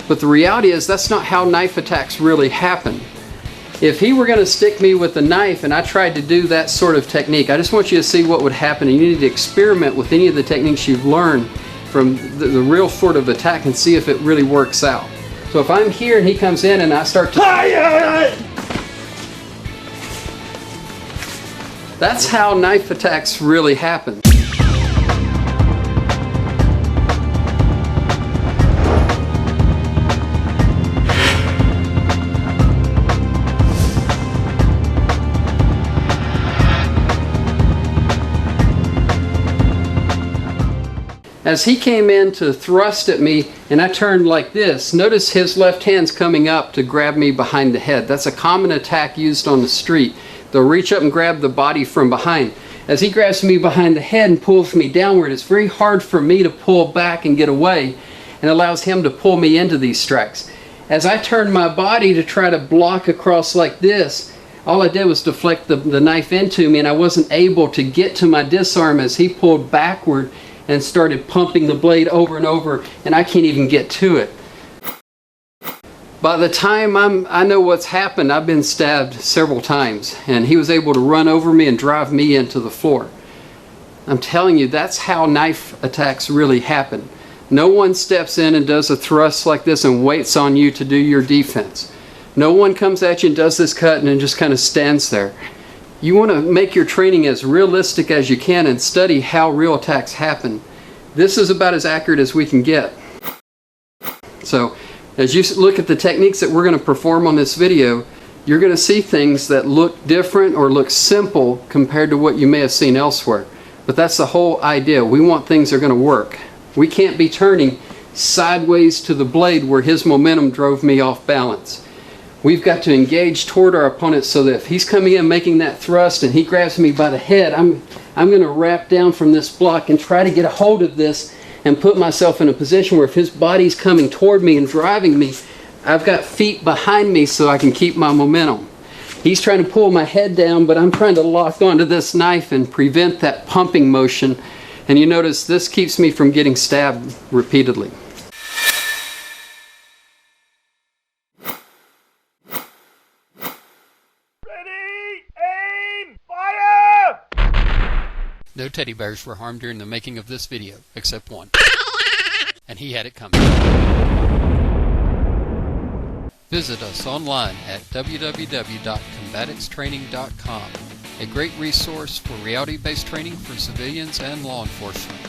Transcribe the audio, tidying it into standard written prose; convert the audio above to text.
But the reality is that's not how knife attacks really happen. If he were going to stick me with a knife and I tried to do that sort of technique, I just want you to see what would happen. And you need to experiment with any of the techniques you've learned from the real sort of attack and see if it really works out. So if I'm here and he comes in and I start to... That's how knife attacks really happen. As he came in to thrust at me and I turned like this, notice his left hand's coming up to grab me behind the head. That's a common attack used on the street. They'll reach up and grab the body from behind. As he grabs me behind the head and pulls me downward, it's very hard for me to pull back and get away, and allows him to pull me into these strikes. As I turned my body to try to block across like this, all I did was deflect the knife into me, and I wasn't able to get to my disarm as he pulled backward and started pumping the blade over and over, and I can't even get to it. By the time I know what's happened, I've been stabbed several times, and he was able to run over me and drive me into the floor. I'm telling you, that's how knife attacks really happen. No one steps in and does a thrust like this and waits on you to do your defense. No one comes at you and does this cut and then just kind of stands there. You want to make your training as realistic as you can and study how real attacks happen. This is about as accurate as we can get. So, as you look at the techniques that we're going to perform on this video, you're going to see things that look different or look simple compared to what you may have seen elsewhere. But that's the whole idea. We want things that are going to work. We can't be turning sideways to the blade where his momentum drove me off balance. We've got to engage toward our opponent so that if he's coming in making that thrust and he grabs me by the head, I'm going to wrap down from this block and try to get a hold of this and put myself in a position where if his body's coming toward me and driving me, I've got feet behind me so I can keep my momentum. He's trying to pull my head down, but I'm trying to lock onto this knife and prevent that pumping motion. And you notice this keeps me from getting stabbed repeatedly. No teddy bears were harmed during the making of this video, except one. And he had it coming. Visit us online at www.combatixtraining.com, a great resource for reality-based training for civilians and law enforcement.